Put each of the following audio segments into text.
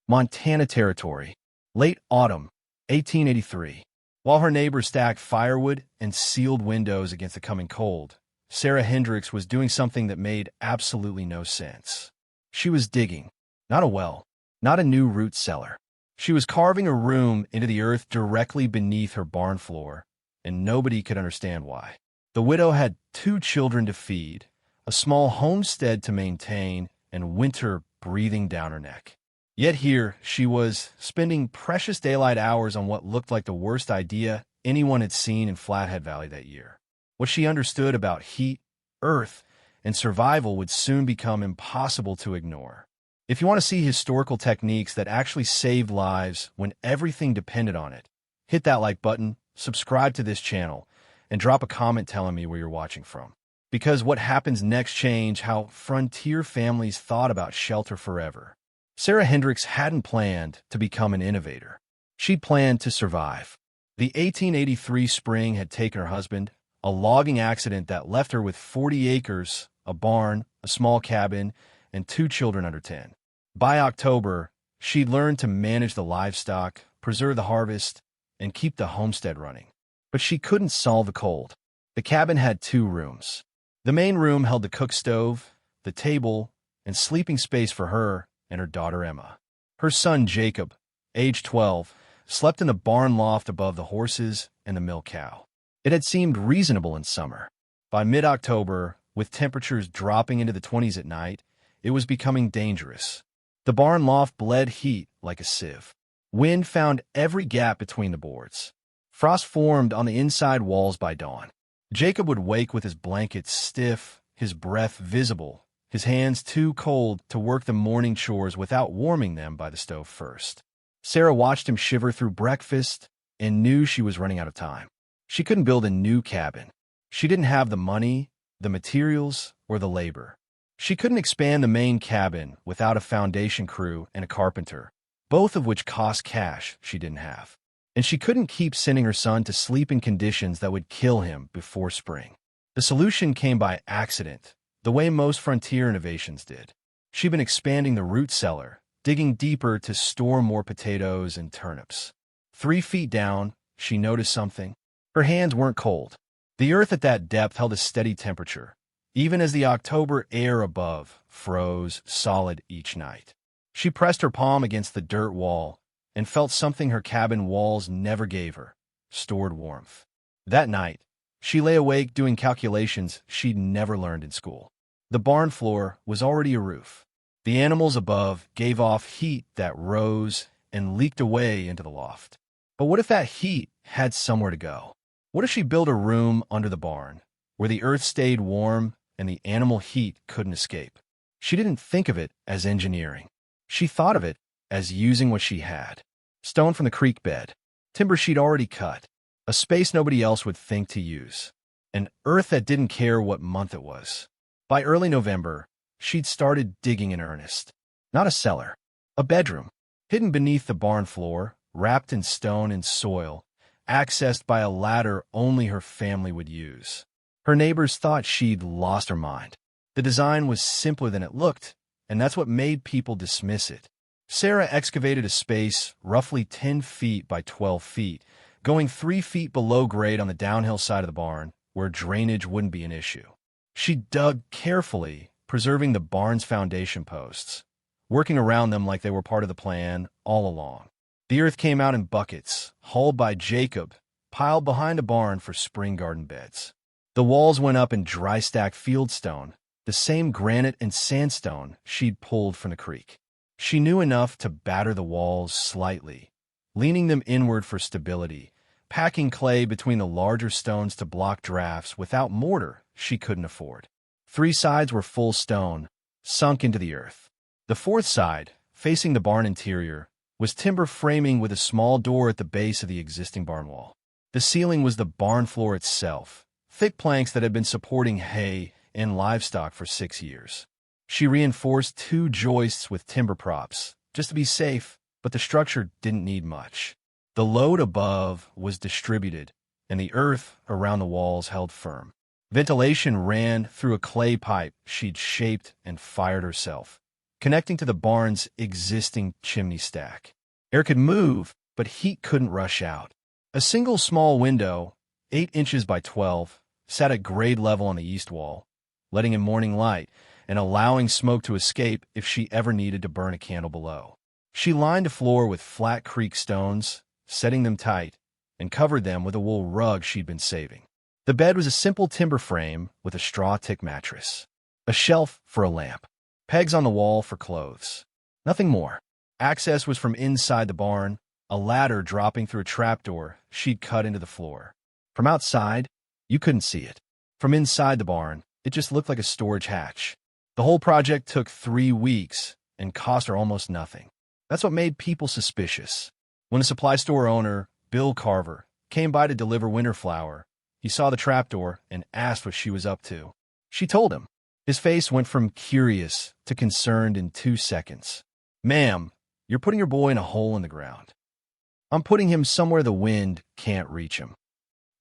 Montana Territory, late autumn, 1883. While her neighbors stacked firewood and sealed windows against the coming cold, Sarah Hendricks was doing something that made absolutely no sense. She was digging, not a well, not a new root cellar. She was carving a room into the earth directly beneath her barn floor, and nobody could understand why. The widow had 2 children to feed, a small homestead to maintain, and winter breathing down her neck. Yet here she was, spending precious daylight hours on what looked like the worst idea anyone had seen in Flathead Valley that year. What she understood about heat, earth, and survival would soon become impossible to ignore. If you want to see historical techniques that actually saved lives when everything depended on it, hit that like button, subscribe to this channel, and drop a comment telling me where you're watching from. Because what happens next changed how frontier families thought about shelter forever. Sarah Hendricks hadn't planned to become an innovator. She planned to survive. The 1883 spring had taken her husband, a logging accident that left her with 40 acres, a barn, a small cabin, and 2 children under 10. By October, she'd learned to manage the livestock, preserve the harvest, and keep the homestead running. But she couldn't solve the cold. The cabin had 2 rooms. The main room held the cook stove, the table, and sleeping space for her and her daughter Emma. Her son Jacob, age 12, slept in the barn loft above the horses and the milk cow. It had seemed reasonable in summer. By mid-October, with temperatures dropping into the 20s at night, it was becoming dangerous. The barn loft bled heat like a sieve. Wind found every gap between the boards. Frost formed on the inside walls by dawn. Jacob would wake with his blankets stiff, his breath visible, his hands too cold to work the morning chores without warming them by the stove first. Sarah watched him shiver through breakfast and knew she was running out of time. She couldn't build a new cabin. She didn't have the money, the materials, or the labor. She couldn't expand the main cabin without a foundation crew and a carpenter, both of which cost cash she didn't have. And she couldn't keep sending her son to sleep in conditions that would kill him before spring. The solution came by accident, the way most frontier innovations did. She'd been expanding the root cellar, digging deeper to store more potatoes and turnips. 3 feet down, she noticed something. Her hands weren't cold. The earth at that depth held a steady temperature, even as the October air above froze solid each night. She pressed her palm against the dirt wall and felt something her cabin walls never gave her: stored warmth. That night, she lay awake doing calculations she'd never learned in school. The barn floor was already a roof. The animals above gave off heat that rose and leaked away into the loft. But what if that heat had somewhere to go? What if she built a room under the barn, where the earth stayed warm and the animal heat couldn't escape? She didn't think of it as engineering. She thought of it as using what she had: stone from the creek bed, timber she'd already cut, a space nobody else would think to use, an earth that didn't care what month it was. By early November, she'd started digging in earnest. Not a cellar, a bedroom, hidden beneath the barn floor, wrapped in stone and soil, accessed by a ladder only her family would use. Her neighbors thought she'd lost her mind. The design was simpler than it looked, and that's what made people dismiss it. Sarah excavated a space roughly 10 feet by 12 feet, going 3 feet below grade on the downhill side of the barn, where drainage wouldn't be an issue. She dug carefully, preserving the barn's foundation posts, working around them like they were part of the plan all along. The earth came out in buckets, hauled by Jacob, piled behind a barn for spring garden beds. The walls went up in dry-stacked fieldstone, the same granite and sandstone she'd pulled from the creek. She knew enough to batter the walls slightly, leaning them inward for stability, packing clay between the larger stones to block drafts without mortar she couldn't afford. 3 sides were full stone, sunk into the earth. The 4th side, facing the barn interior, was timber framing with a small door at the base of the existing barn wall. The ceiling was the barn floor itself, thick planks that had been supporting hay and livestock for 6 years. She reinforced 2 joists with timber props, just to be safe, but the structure didn't need much. The load above was distributed, and the earth around the walls held firm. Ventilation ran through a clay pipe she'd shaped and fired herself, connecting to the barn's existing chimney stack. Air could move, but heat couldn't rush out. A single small window, 8 inches by 12, sat at grade level on the east wall, letting in morning light and allowing smoke to escape if she ever needed to burn a candle below. She lined the floor with flat creek stones, setting them tight, and covered them with a wool rug she'd been saving. The bed was a simple timber frame with a straw tick mattress, a shelf for a lamp, pegs on the wall for clothes. Nothing more. Access was from inside the barn, a ladder dropping through a trapdoor she'd cut into the floor. From outside, you couldn't see it. From inside the barn, it just looked like a storage hatch. The whole project took 3 weeks and cost her almost nothing. That's what made people suspicious. When the supply store owner, Bill Carver, came by to deliver winter flour, he saw the trapdoor and asked what she was up to. She told him. His face went from curious to concerned in 2 seconds. "Ma'am, you're putting your boy in a hole in the ground. I'm putting him somewhere the wind can't reach him.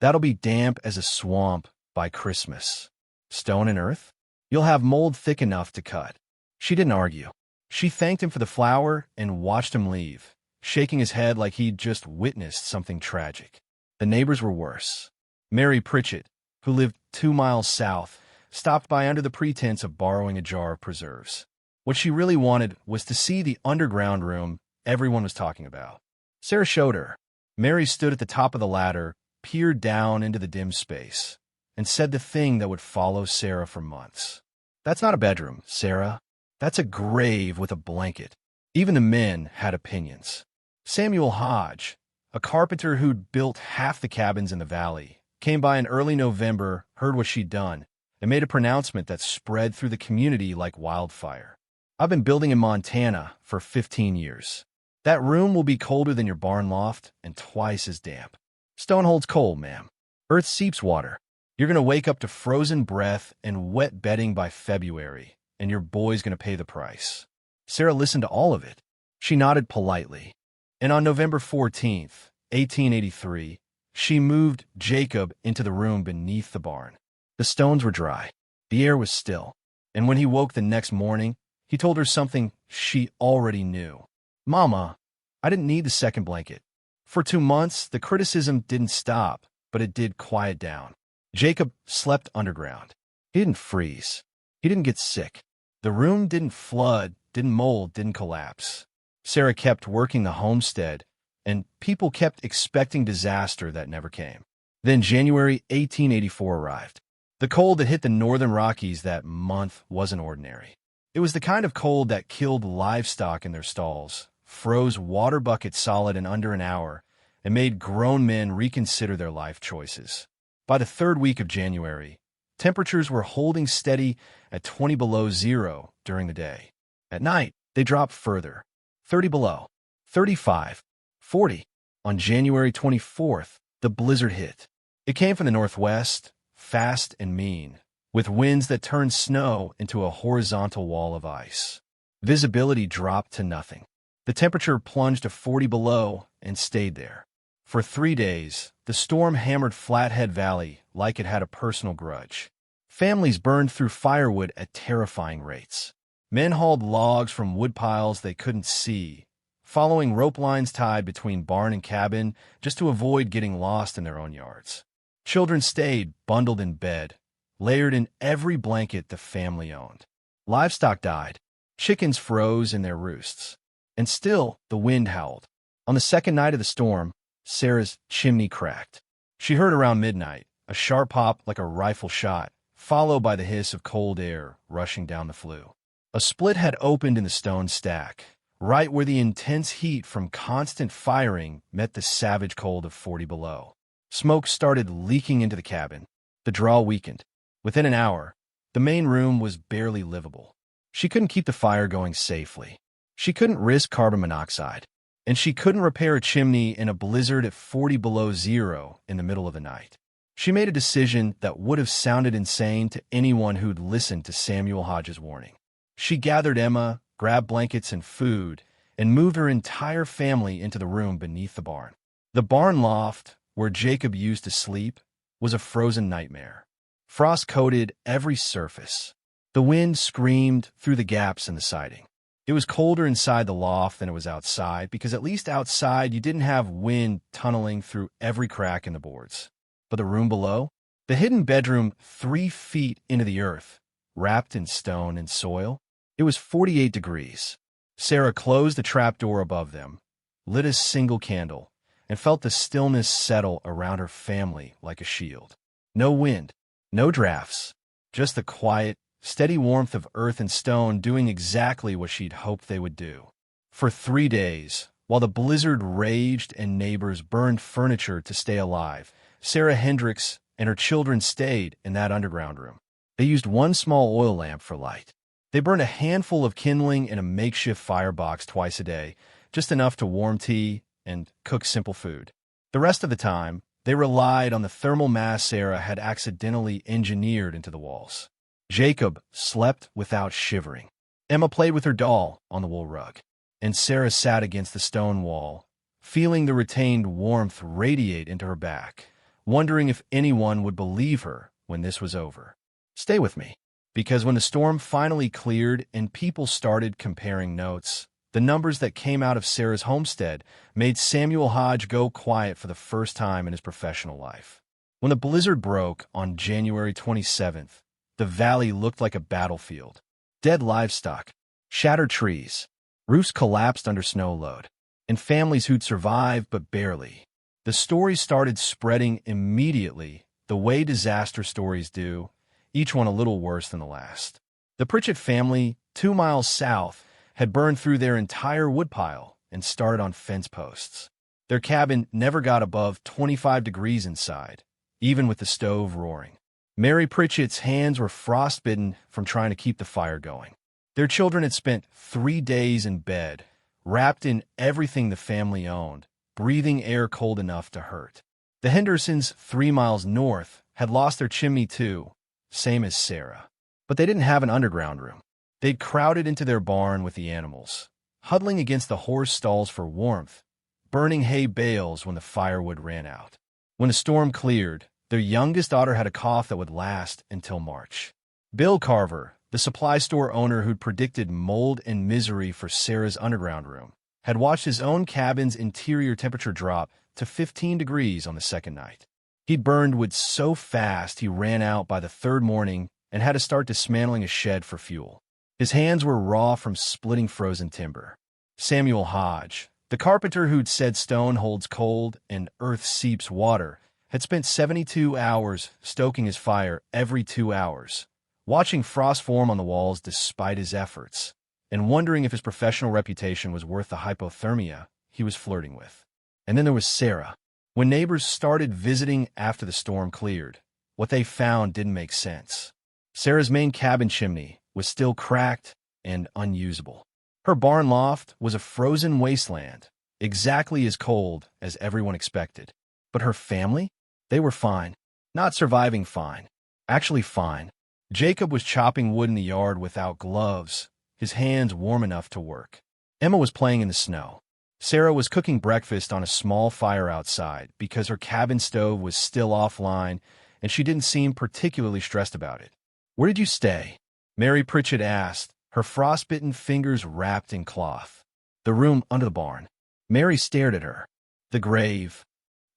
That'll be damp as a swamp by Christmas. Stone and earth? You'll have mold thick enough to cut." She didn't argue. She thanked him for the flour and watched him leave, shaking his head like he'd just witnessed something tragic. The neighbors were worse. Mary Pritchett, who lived 2 miles south, stopped by under the pretense of borrowing a jar of preserves. What she really wanted was to see the underground room everyone was talking about. Sarah showed her. Mary stood at the top of the ladder, peered down into the dim space, and said the thing that would follow Sarah for months. "That's not a bedroom, Sarah. That's a grave with a blanket." Even the men had opinions. Samuel Hodge, a carpenter who'd built half the cabins in the valley, came by in early November, heard what she'd done, and made a pronouncement that spread through the community like wildfire. "I've been building in Montana for 15 years. That room will be colder than your barn loft and twice as damp. Stone holds cold, ma'am. Earth seeps water. You're going to wake up to frozen breath and wet bedding by February, and your boy's going to pay the price." Sarah listened to all of it. She nodded politely. And on November 14th, 1883, she moved Jacob into the room beneath the barn. The stones were dry. The air was still. And when he woke the next morning, he told her something she already knew. "Mama, I didn't need the second blanket." For 2 months, the criticism didn't stop, but it did quiet down. Jacob slept underground. He didn't freeze. He didn't get sick. The room didn't flood, didn't mold, didn't collapse. Sarah kept working the homestead, and people kept expecting disaster that never came. Then January 1884 arrived. The cold that hit the northern Rockies that month wasn't ordinary. It was the kind of cold that killed livestock in their stalls, froze water buckets solid in under an hour, and made grown men reconsider their life choices. By the 3rd week of January, temperatures were holding steady at 20 below zero during the day. At night, they dropped further, 30 below, 35, 40. On January 24th, the blizzard hit. It came from the northwest, fast and mean, with winds that turned snow into a horizontal wall of ice. Visibility dropped to nothing. The temperature plunged to 40 below and stayed there. For 3 days, the storm hammered Flathead Valley like it had a personal grudge. Families burned through firewood at terrifying rates. Men hauled logs from wood piles they couldn't see, following rope lines tied between barn and cabin just to avoid getting lost in their own yards. Children stayed bundled in bed, layered in every blanket the family owned. Livestock died. Chickens froze in their roosts. And still, the wind howled. On the second night of the storm, Sarah's chimney cracked. She heard around midnight, a sharp pop like a rifle shot, followed by the hiss of cold air rushing down the flue. A split had opened in the stone stack, right where the intense heat from constant firing met the savage cold of 40 below. Smoke started leaking into the cabin. The draw weakened. Within an hour, the main room was barely livable. She couldn't keep the fire going safely. She couldn't risk carbon monoxide. And she couldn't repair a chimney in a blizzard at 40 below zero in the middle of the night. She made a decision that would have sounded insane to anyone who'd listened to Samuel Hodge's warning. She gathered Emma, grabbed blankets and food, and moved her entire family into the room beneath the barn. The barn loft, where Jacob used to sleep, was a frozen nightmare. Frost coated every surface. The wind screamed through the gaps in the siding. It was colder inside the loft than it was outside because at least outside you didn't have wind tunneling through every crack in the boards. But the room below? The hidden bedroom 3 feet into the earth, wrapped in stone and soil? It was 48 degrees. Sarah closed the trapdoor above them, lit a single candle, and felt the stillness settle around her family like a shield. No wind, no drafts, just the quiet, steady warmth of earth and stone doing exactly what she'd hoped they would do. For 3 days, while the blizzard raged and neighbors burned furniture to stay alive, Sarah Hendricks and her children stayed in that underground room. They used one small oil lamp for light. They burned a handful of kindling in a makeshift firebox twice a day, just enough to warm tea and cook simple food. The rest of the time, they relied on the thermal mass Sarah had accidentally engineered into the walls. Jacob slept without shivering. Emma played with her doll on the wool rug, and Sarah sat against the stone wall, feeling the retained warmth radiate into her back, wondering if anyone would believe her when this was over. Stay with me, because when the storm finally cleared and people started comparing notes, the numbers that came out of Sarah's homestead made Samuel Hodge go quiet for the first time in his professional life. When the blizzard broke on January 27th, the valley looked like a battlefield. Dead livestock, shattered trees, roofs collapsed under snow load, and families who'd survived but barely. The stories started spreading immediately, the way disaster stories do, each one a little worse than the last. The Pritchett family, 2 miles south, had burned through their entire woodpile and started on fence posts. Their cabin never got above 25 degrees inside, even with the stove roaring. Mary Pritchett's hands were frostbitten from trying to keep the fire going. Their children had spent 3 days in bed, wrapped in everything the family owned, breathing air cold enough to hurt. The Hendersons, 3 miles north, had lost their chimney too, same as Sarah. But they didn't have an underground room. They'd crowded into their barn with the animals, huddling against the horse stalls for warmth, burning hay bales when the firewood ran out. When the storm cleared, their youngest daughter had a cough that would last until March. Bill Carver, the supply store owner who'd predicted mold and misery for Sarah's underground room, had watched his own cabin's interior temperature drop to 15 degrees on the second night. He'd burned wood so fast he ran out by the third morning and had to start dismantling a shed for fuel. His hands were raw from splitting frozen timber. Samuel Hodge, the carpenter who'd said stone holds cold and earth seeps water, had spent 72 hours stoking his fire every 2 hours, watching frost form on the walls despite his efforts, and wondering if his professional reputation was worth the hypothermia he was flirting with. And then there was Sarah. When neighbors started visiting after the storm cleared, what they found didn't make sense. Sarah's main cabin chimney was still cracked and unusable. Her barn loft was a frozen wasteland, exactly as cold as everyone expected. But her family? They were fine. Not surviving fine. Actually fine. Jacob was chopping wood in the yard without gloves, his hands warm enough to work. Emma was playing in the snow. Sarah was cooking breakfast on a small fire outside because her cabin stove was still offline and she didn't seem particularly stressed about it. "Where did you stay?" Mary Pritchett asked, her frostbitten fingers wrapped in cloth. "The room under the barn." Mary stared at her. "The grave."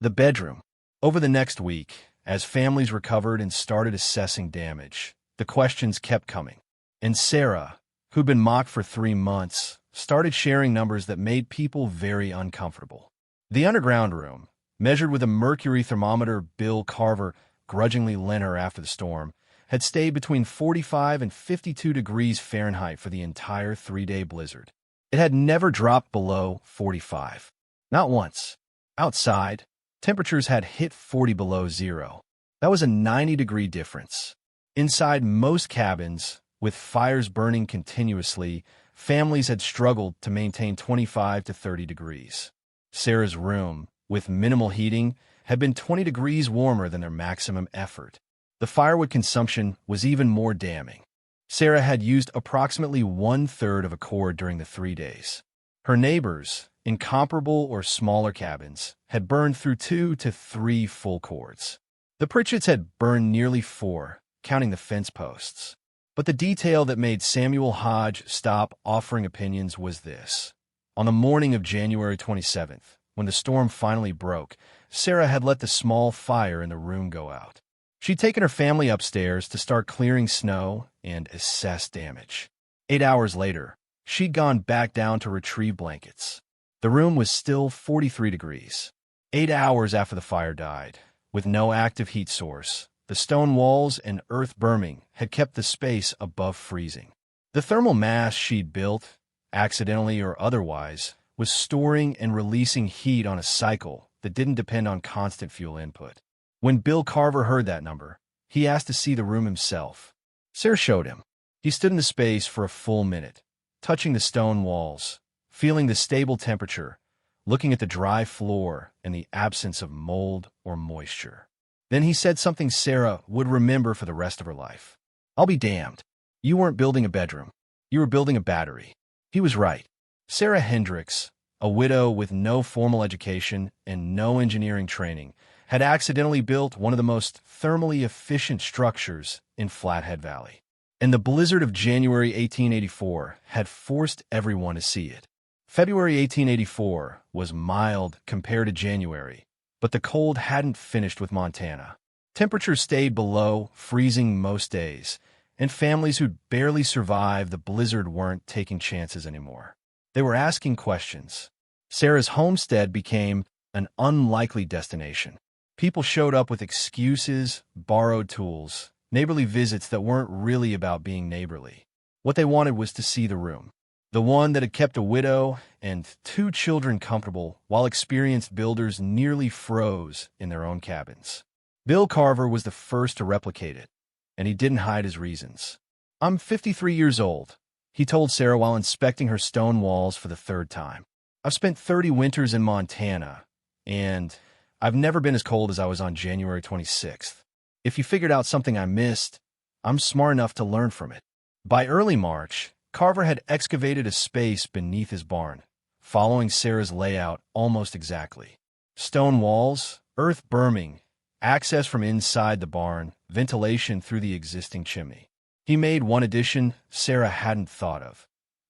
"The bedroom." Over the next week, as families recovered and started assessing damage, the questions kept coming. And Sarah, who'd been mocked for 3 months, started sharing numbers that made people very uncomfortable. The underground room, measured with a mercury thermometer Bill Carver grudgingly lent her after the storm, had stayed between 45 and 52 degrees Fahrenheit for the entire 3-day blizzard. It had never dropped below 45. Not once. Outside, temperatures had hit 40 below zero. That was a 90-degree difference. Inside most cabins, with fires burning continuously, families had struggled to maintain 25 to 30 degrees. Sarah's room, with minimal heating, had been 20 degrees warmer than their maximum effort. The firewood consumption was even more damning. Sarah had used approximately 1/3 of a cord during the 3 days. Her neighbors, in comparable or smaller cabins, had burned through 2 to 3 full cords. The Pritchetts had burned nearly 4, counting the fence posts. But the detail that made Samuel Hodge stop offering opinions was this. On the morning of January 27th, when the storm finally broke, Sarah had let the small fire in the room go out. She'd taken her family upstairs to start clearing snow and assess damage. 8 hours later, she'd gone back down to retrieve blankets. The room was still 43 degrees. 8 hours after the fire died, with no active heat source, the stone walls and earth berming had kept the space above freezing. The thermal mass she'd built, accidentally or otherwise, was storing and releasing heat on a cycle that didn't depend on constant fuel input. When Bill Carver heard that number, he asked to see the room himself. Sarah showed him. He stood in the space for a full minute, touching the stone walls, feeling the stable temperature, looking at the dry floor and the absence of mold or moisture. Then he said something Sarah would remember for the rest of her life. "I'll be damned. You weren't building a bedroom. You were building a battery." He was right. Sarah Hendricks, a widow with no formal education and no engineering training, had accidentally built one of the most thermally efficient structures in Flathead Valley. And the blizzard of January 1884 had forced everyone to see it. February 1884 was mild compared to January, but the cold hadn't finished with Montana. Temperatures stayed below freezing most days, and families who'd barely survived the blizzard weren't taking chances anymore. They were asking questions. Sarah's homestead became an unlikely destination. People showed up with excuses, borrowed tools, neighborly visits that weren't really about being neighborly. What they wanted was to see the room, the one that had kept a widow and 2 children comfortable while experienced builders nearly froze in their own cabins. Bill Carver was the first to replicate it, and he didn't hide his reasons. "I'm 53 years old," he told Sarah while inspecting her stone walls for the 3rd time. "I've spent 30 winters in Montana, and I've never been as cold as I was on January 26th. If you figured out something I missed, I'm smart enough to learn from it." By early March, Carver had excavated a space beneath his barn, following Sarah's layout almost exactly. Stone walls, earth berming, access from inside the barn, ventilation through the existing chimney. He made one addition Sarah hadn't thought of.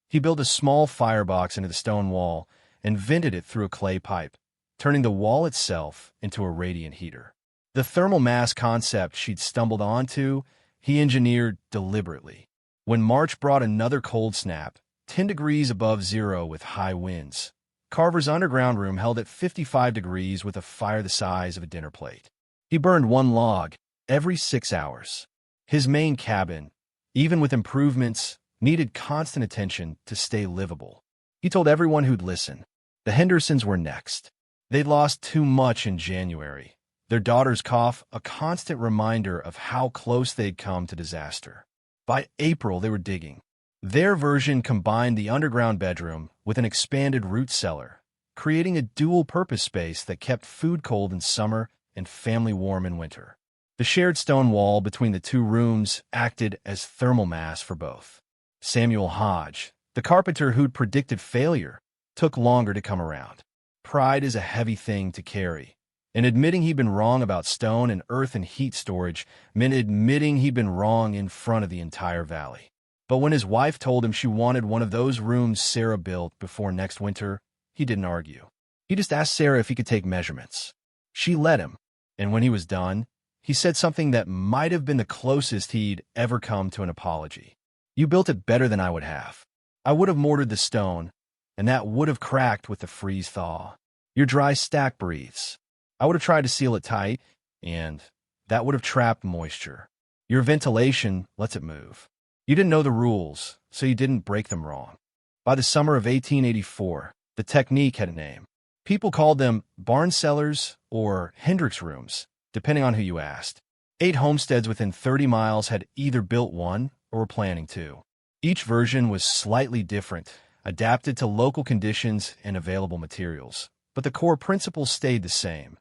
He built a small firebox into the stone wall and vented it through a clay pipe, turning the wall itself into a radiant heater. The thermal mass concept she'd stumbled onto, he engineered deliberately. When March brought another cold snap, 10 degrees above zero with high winds, Carver's underground room held at 55 degrees with a fire the size of a dinner plate. He burned 1 log every 6 hours. His main cabin, even with improvements, needed constant attention to stay livable. He told everyone who'd listen. The Hendersons were next. They'd lost too much in January, their daughter's cough a constant reminder of how close they'd come to disaster. By April, they were digging. Their version combined the underground bedroom with an expanded root cellar, creating a dual-purpose space that kept food cold in summer and family warm in winter. The shared stone wall between the 2 rooms acted as thermal mass for both. Samuel Hodge, the carpenter who'd predicted failure, took longer to come around. Pride is a heavy thing to carry, and admitting he'd been wrong about stone and earth and heat storage meant admitting he'd been wrong in front of the entire valley. But when his wife told him she wanted one of those rooms Sarah built before next winter, he didn't argue. He just asked Sarah if he could take measurements. She let him, and when he was done, he said something that might have been the closest he'd ever come to an apology. "You built it better than I would have. I would have mortared the stone, and that would have cracked with the freeze-thaw. Your dry stack breathes. I would have tried to seal it tight, and that would have trapped moisture. Your ventilation lets it move. You didn't know the rules, so you didn't break them wrong." By the summer of 1884, the technique had a name. People called them barn cellars or Hendricks rooms, depending on who you asked. 8 homesteads within 30 miles had either built one or were planning to. Each version was slightly different, adapted to local conditions and available materials, but the core principles stayed the same.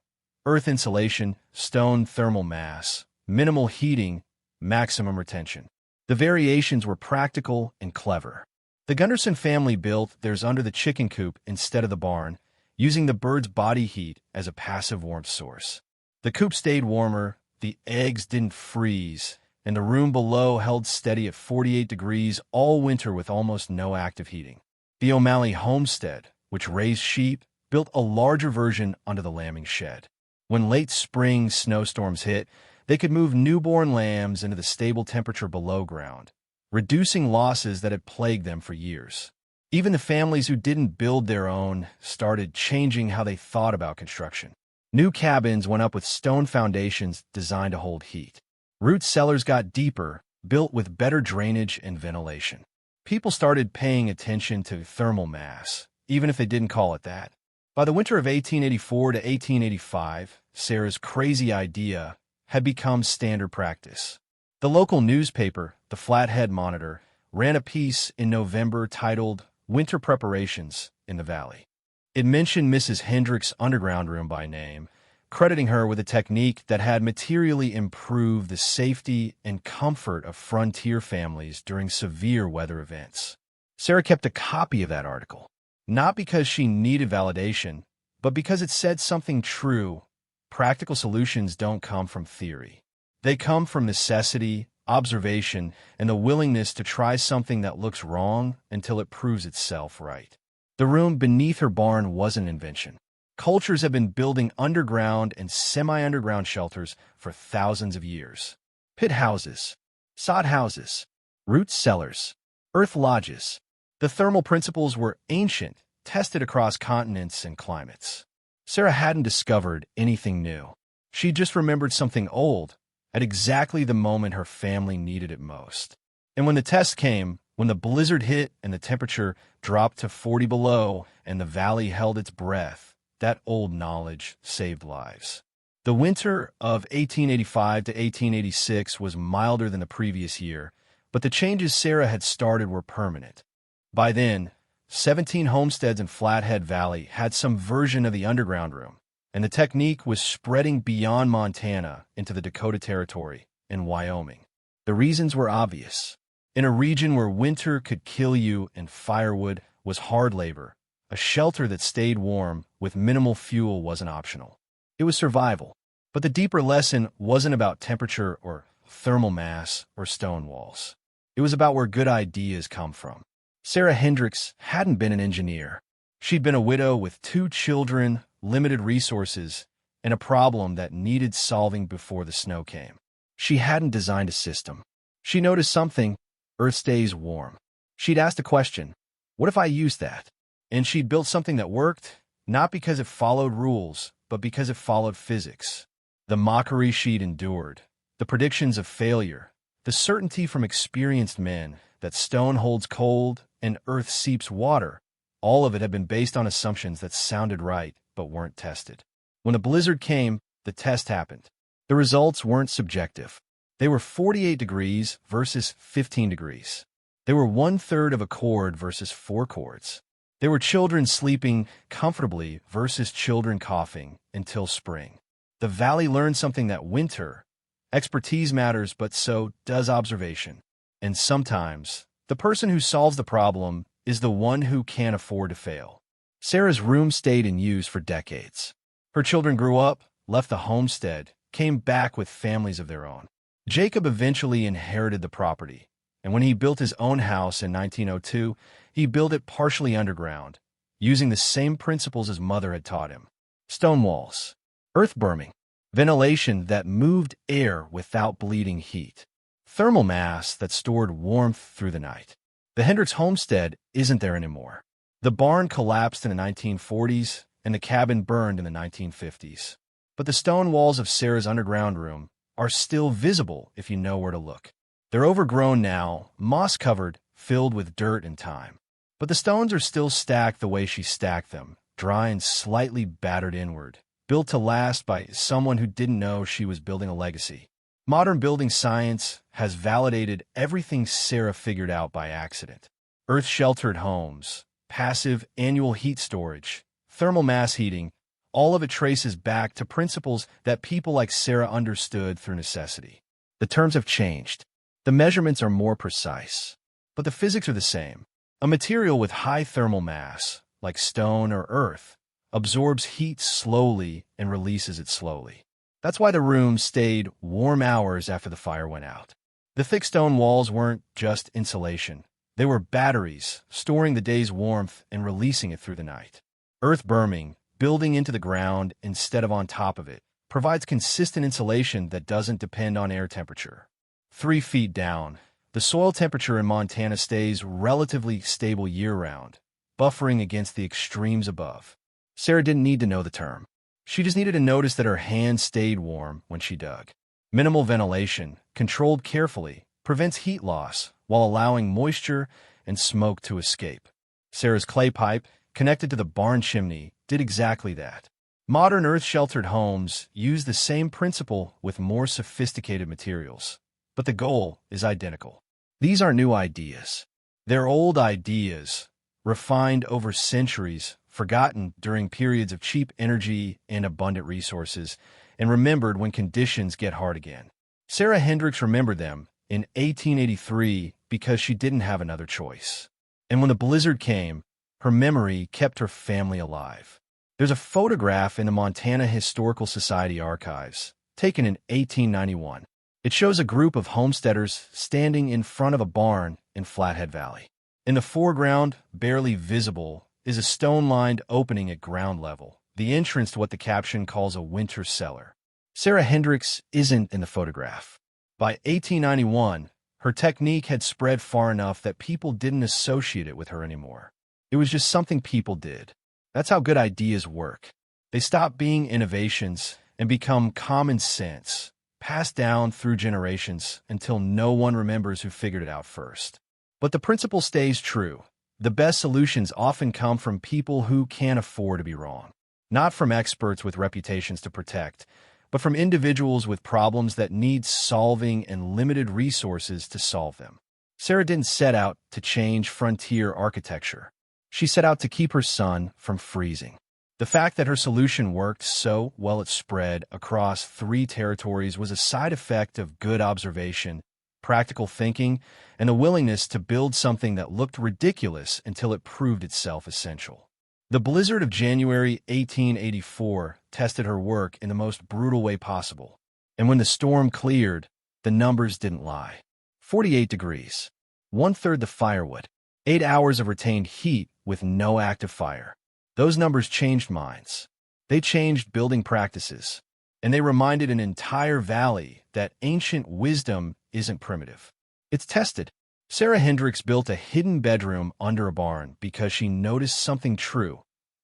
Earth insulation, stone thermal mass, minimal heating, maximum retention. The variations were practical and clever. The Gunderson family built theirs under the chicken coop instead of the barn, using the bird's body heat as a passive warmth source. The coop stayed warmer, the eggs didn't freeze, and the room below held steady at 48 degrees all winter with almost no active heating. The O'Malley homestead, which raised sheep, built a larger version under the lambing shed. When late spring snowstorms hit, they could move newborn lambs into the stable temperature below ground, reducing losses that had plagued them for years. Even the families who didn't build their own started changing how they thought about construction. New cabins went up with stone foundations designed to hold heat. Root cellars got deeper, built with better drainage and ventilation. People started paying attention to thermal mass, even if they didn't call it that. By the winter of 1884 to 1885, Sarah's crazy idea had become standard practice. The local newspaper, the Flathead Monitor, ran a piece in November titled "Winter Preparations in the Valley." It mentioned Mrs. Hendricks' underground room by name, crediting her with a technique that had materially improved the safety and comfort of frontier families during severe weather events. Sarah kept a copy of that article, not because she needed validation, but because it said something true. Practical solutions don't come from theory. They come from necessity, observation, and the willingness to try something that looks wrong until it proves itself right. The room beneath her barn wasn't an invention. Cultures have been building underground and semi-underground shelters for thousands of years. Pit houses, sod houses, root cellars, earth lodges. The thermal principles were ancient, tested across continents and climates. Sarah hadn't discovered anything new. She just remembered something old at exactly the moment her family needed it most. And when the test came, when the blizzard hit and the temperature dropped to 40 below and the valley held its breath, that old knowledge saved lives. The winter of 1885 to 1886 was milder than the previous year, but the changes Sarah had started were permanent. By then, 17 homesteads in Flathead Valley had some version of the underground room, and the technique was spreading beyond Montana into the Dakota Territory and Wyoming. The reasons were obvious. In a region where winter could kill you and firewood was hard labor, a shelter that stayed warm with minimal fuel wasn't optional. It was survival. But the deeper lesson wasn't about temperature or thermal mass or stone walls. It was about where good ideas come from. Sarah Hendricks hadn't been an engineer. She'd been a widow with 2 children, limited resources, and a problem that needed solving before the snow came. She hadn't designed a system. She noticed something: Earth stays warm. She'd asked a question: what if I used that? And she'd built something that worked, not because it followed rules, but because it followed physics. The mockery she'd endured, the predictions of failure, the certainty from experienced men that stone holds cold and earth seeps water, all of it had been based on assumptions that sounded right but weren't tested. When the blizzard came, the test happened. The results weren't subjective. They were 48 degrees versus 15 degrees. They were 1/3 of a cord versus 4 cords. They were children sleeping comfortably versus children coughing until spring. The valley learned something that winter: expertise matters, but so does observation. And sometimes, the person who solves the problem is the one who can't afford to fail. Sarah's room stayed in use for decades. Her children grew up, left the homestead, came back with families of their own. Jacob eventually inherited the property, and when he built his own house in 1902, he built it partially underground, using the same principles his mother had taught him: stone walls, earth berming, ventilation that moved air without bleeding heat, thermal mass that stored warmth through the night. The Hendricks homestead isn't there anymore. The barn collapsed in the 1940s, and the cabin burned in the 1950s. But the stone walls of Sarah's underground room are still visible if you know where to look. They're overgrown now, moss-covered, filled with dirt and time. But the stones are still stacked the way she stacked them, dry and slightly battered inward, built to last by someone who didn't know she was building a legacy. Modern building science has validated everything Sarah figured out by accident. Earth-sheltered homes, passive annual heat storage, thermal mass heating, all of it traces back to principles that people like Sarah understood through necessity. The terms have changed. The measurements are more precise, but the physics are the same. A material with high thermal mass, like stone or earth, absorbs heat slowly and releases it slowly. That's why the room stayed warm hours after the fire went out. The thick stone walls weren't just insulation. They were batteries, storing the day's warmth and releasing it through the night. Earth berming, building into the ground instead of on top of it, provides consistent insulation that doesn't depend on air temperature. 3 feet down, the soil temperature in Montana stays relatively stable year-round, buffering against the extremes above. Sarah didn't need to know the term. She just needed to notice that her hands stayed warm when she dug. Minimal ventilation, controlled carefully, prevents heat loss while allowing moisture and smoke to escape. Sarah's clay pipe, connected to the barn chimney, did exactly that. Modern earth-sheltered homes use the same principle with more sophisticated materials, but the goal is identical. These are new ideas. They're old ideas, refined over centuries, forgotten during periods of cheap energy and abundant resources, and remembered when conditions get hard again. Sarah Hendricks remembered them in 1883 because she didn't have another choice. And when the blizzard came, her memory kept her family alive. There's a photograph in the Montana Historical Society archives, taken in 1891. It shows a group of homesteaders standing in front of a barn in Flathead Valley. In the foreground, barely visible, is a stone-lined opening at ground level, the entrance to what the caption calls a winter cellar. Sarah Hendricks isn't in the photograph. By 1891, her technique had spread far enough that people didn't associate it with her anymore. It was just something people did. That's how good ideas work. They stop being innovations and become common sense, passed down through generations until no one remembers who figured it out first. But the principle stays true. The best solutions often come from people who can't afford to be wrong. Not from experts with reputations to protect, but from individuals with problems that need solving and limited resources to solve them. Sarah didn't set out to change frontier architecture. She set out to keep her son from freezing. The fact that her solution worked so well it spread across 3 territories was a side effect of good observation, practical thinking, and the willingness to build something that looked ridiculous until it proved itself essential. The blizzard of January 1884 tested her work in the most brutal way possible. And when the storm cleared, the numbers didn't lie. 48 degrees, 1/3 the firewood, 8 hours of retained heat with no active fire. Those numbers changed minds. They changed building practices. And they reminded an entire valley that ancient wisdom isn't primitive. It's tested. Sarah Hendricks built a hidden bedroom under a barn because she noticed something true.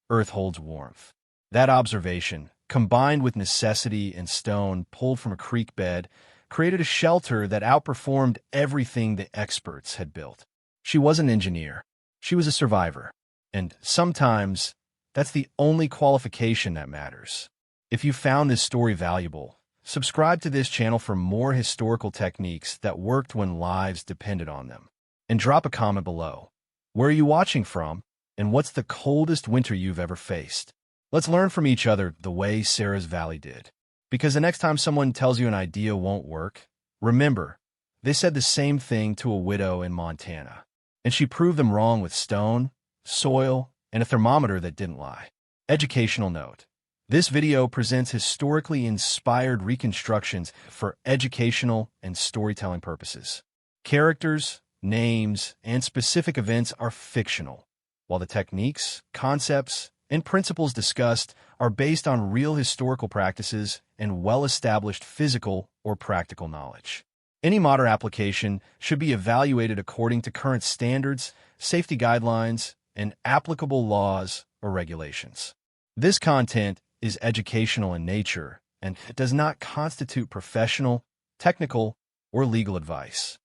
Earth holds warmth. That observation, combined with necessity and stone pulled from a creek bed, created a shelter that outperformed everything the experts had built. She wasn't an engineer. She was a survivor. And sometimes, that's the only qualification that matters. If you found this story valuable, subscribe to this channel for more historical techniques that worked when lives depended on them. And drop a comment below. Where are you watching from? And what's the coldest winter you've ever faced? Let's learn from each other the way Sarah's Valley did. Because the next time someone tells you an idea won't work, remember, they said the same thing to a widow in Montana. And she proved them wrong with stone, soil, and a thermometer that didn't lie. Educational note. This video presents historically inspired reconstructions for educational and storytelling purposes. Characters, names, and specific events are fictional, while the techniques, concepts, and principles discussed are based on real historical practices and well-established physical or practical knowledge. Any modern application should be evaluated according to current standards, safety guidelines, and applicable laws or regulations. This content is educational in nature and does not constitute professional, technical, or legal advice.